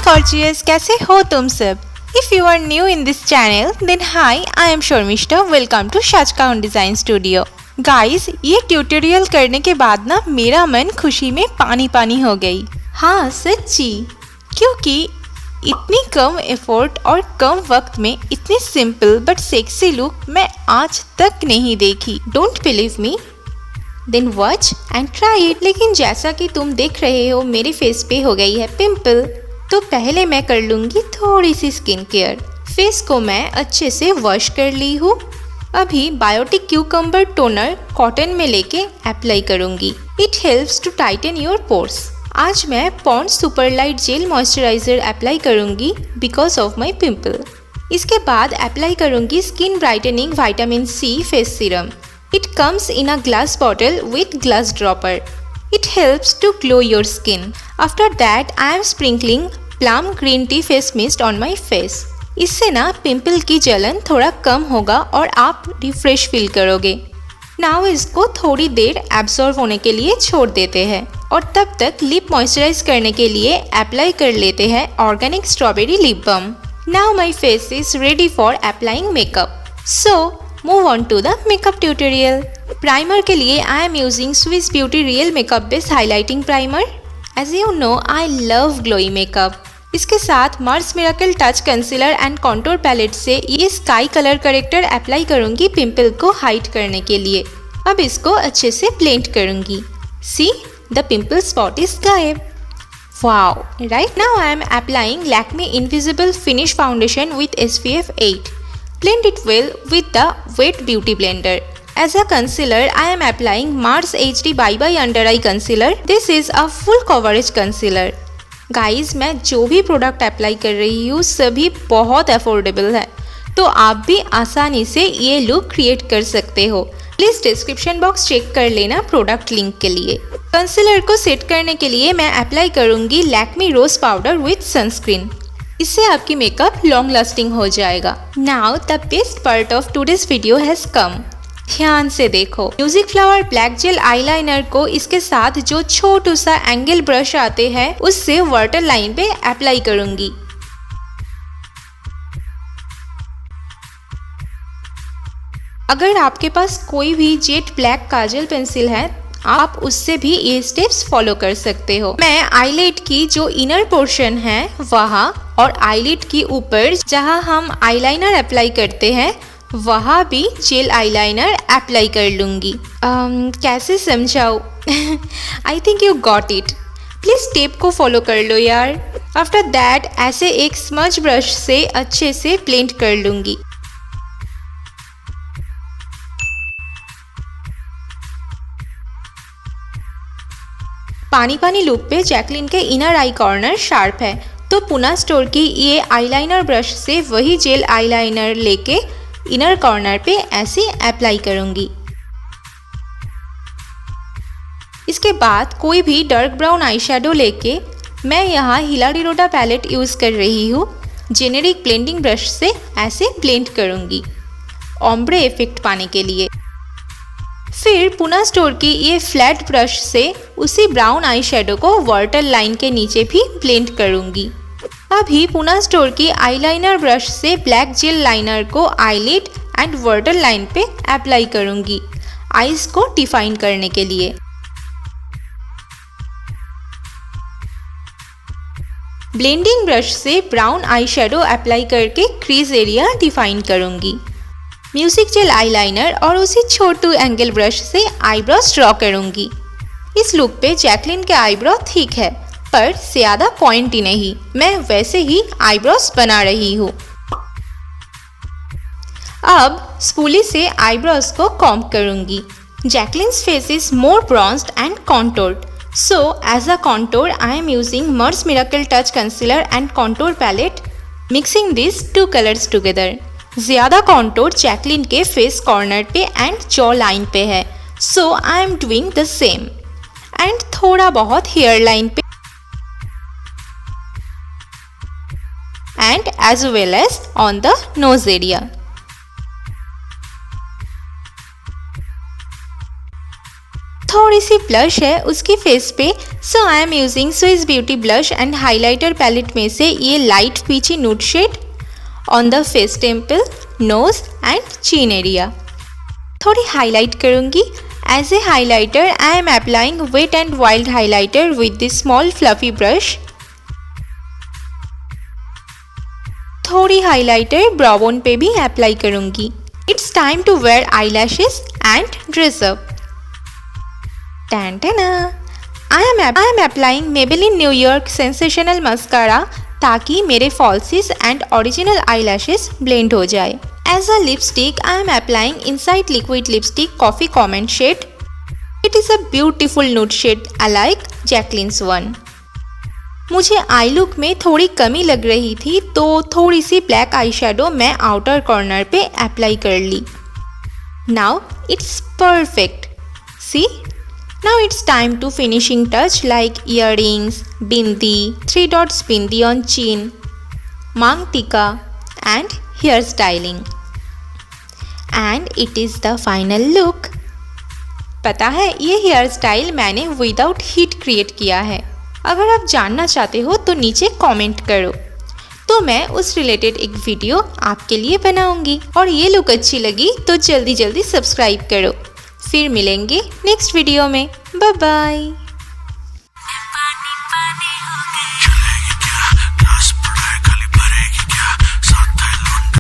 gorgeous, कैसे हो तुम सब? If you are new in this channel, then hi, I am Shormishta. Welcome to Jacqueline Design Studio. Guys, ये tutorial करने के बाद ना मेरा मन खुशी में पानी पानी हो गई। हाँ सच्ची, क्योंकि इतनी कम एफर्ट और कम वक्त में इतनी सिंपल बट सेक्सी लुक मैं आज तक नहीं देखी। Don't believe me? Then watch and try it. लेकिन जैसा कि तुम देख रहे हो मेरे फेस पे हो गई है पिंपल, तो पहले मैं कर लूँगी थोड़ी सी स्किन केयर। फेस को मैं अच्छे से वॉश कर ली हूँ। अभी बायोटिक क्यूकम्बर टोनर कॉटन में लेके अप्लाई करूँगी। It helps to tighten your pores. आज मैं Pond's super light gel moisturiser apply करूँगी बिकॉज ऑफ माई पिंपल। इसके बाद अप्लाई करूँगी skin brightening vitamin C face serum. It comes in a glass bottle with glass dropper. It helps to glow your skin. After that, I am sprinkling Balm green tea face mist on my face. इससे ना pimple की जलन थोड़ा कम होगा और आप refresh feel करोगे। Now इसको थोड़ी देर एब्जॉर्ब होने के लिए छोड़ देते हैं और तब तक लिप मॉइस्चराइज करने के लिए अप्लाई कर लेते हैं organic strawberry lip balm. Now my face is ready for applying makeup. So Move on to the makeup tutorial. Primer के लिए I am using Swiss Beauty Real Makeup Base Highlighting Primer. As you know, I love glowy makeup. इसके साथ Mars Miracle Touch Concealer and Contour Palette से ये sky colour corrector apply करूँगी pimple को hide करने के लिए। अब इसको अच्छे से ब्लेंड करूँगी। See, the pimple spot is गायब। Wow! Right now I am applying Lakme Invisible Finish Foundation with SPF 8. Blend it well with the wet beauty blender. As a concealer, I am applying Mars HD Bye Bye Under Eye Concealer. This is a full coverage concealer. Guys, मैं जो भी product apply कर रही हूँ सभी बहुत affordable है, तो आप भी आसानी से ये लुक क्रिएट कर सकते हो। प्लीज डिस्क्रिप्शन बॉक्स चेक कर लेना प्रोडक्ट लिंक के लिए। कंसीलर को सेट करने के लिए मैं अप्लाई करूँगी लैक्मे रोज पाउडर विथ सनस्क्रीन। इससे आपकी मेकअप लॉन्ग लास्टिंग हो जाएगा। Now the best part of today's video has come. ध्यान से देखो, music flower black jail eyeliner को इसके साथ जो छोटू सा एंगल ब्रश आते हैं उससे वाटर लाइन पे अप्लाई करूंगी। अगर आपके पास कोई भी जेट ब्लैक काजल पेंसिल है आप उससे भी ये स्टेप्स फॉलो कर सकते हो। मैं आईलिड की जो इनर पोर्शन है वहाँ और आईलिड की ऊपर जहाँ हम आईलाइनर अप्लाई करते हैं वहाँ भी जेल आईलाइनर अप्लाई कर लूँगी। कैसे समझाऊँ? I think you got it. Please step को फॉलो कर लो यार। आफ्टर दैट ऐसे एक स्मज ब्रश से अच्छे से ब्लेंड कर लूँगी। पानी पानी लुक पे जैकलिन के इनर आई कॉर्नर शार्प है, तो पुना स्टोर की ये आईलाइनर ब्रश से वही जेल आईलाइनर लेके इनर कॉर्नर पे ऐसे अप्लाई करूंगी। इसके बाद कोई भी डार्क ब्राउन आई शेडो लेके मैं यहाँ हिलाडिरोडा पैलेट यूज कर रही हूँ। जेनेरिक ब्लेंडिंग ब्रश से ऐसे ब्लेंड करूंगी ओम्ब्रे इफेक्ट पाने के लिए। फिर पुना स्टोर की ये फ्लैट ब्रश से उसी ब्राउन आई शेडो को वाटर लाइन के नीचे भी ब्लेंड करूंगी। अभी पुना स्टोर की आईलाइनर ब्रश से ब्लैक जेल लाइनर को आईलिड एंड वाटर लाइन पे अप्लाई करूंगी आईज को डिफाइन करने के लिए। ब्लेंडिंग ब्रश से ब्राउन आई शेडो अप्लाई करके क्रीज एरिया डिफाइन करूंगी। म्यूजिक जेल आईलाइनर और उसी छोटू एंगल ब्रश से आईब्रोज ड्रॉ करूंगी। इस लुक पे जैकलिन के आईब्रो ठीक है पर ज्यादा पॉइंट ही नहीं, मैं वैसे ही आईब्रोज बना रही हूँ। अब स्पूली से आईब्रोज को कॉम्ब करूंगी। Jacqueline's face is more bronzed and contoured, so as a contour I am using Mars miracle touch concealer and contour palette, mixing this two colours together. ज्यादा कॉन्टोर जैकलिन के face corner पे and jaw line पे है, so I am doing the same. And थोड़ा बहुत hair line पे and as well as on the nose area. थोड़ी सी ब्लश है उसकी फेस पे सो I am using Swiss Beauty blush and highlighter palette में से ये light peachy nude shade on the face temple, nose and chin area. थोड़ी highlight करूँगी। As a highlighter I am applying wet and wild highlighter with this small fluffy brush. थोड़ी highlighter brow bone पे भी apply करूँगी। It's time to wear eyelashes and dress up. I am applying Maybelline New York Sensational Mascara ताकि मेरे falsies and original eyelashes blend हो जाए। As a lipstick, I am applying Inside Liquid Lipstick Coffee Comment shade. It is a beautiful nude shade alike Jacqueline's one. मुझे I look में थोड़ी कमी लग रही थी तो थोड़ी सी ब्लैक आई शेडो मैं आउटर कॉर्नर पे अप्लाई कर ली। Now it's perfect. See? Now it's time to finishing touch like earrings, bindi, 3 dots bindi on chin, mang tika and hair styling. And it is the final look. पता है ये hair style मैंने without heat create किया है। अगर आप जानना चाहते हो तो नीचे कमेंट करो, तो मैं उस रिलेटेड एक वीडियो आपके लिए बनाऊंगी। और ये लुक अच्छी लगी तो जल्दी जल्दी सब्सक्राइब करो। फिर मिलेंगे नेक्स्ट वीडियो में। Bye bye.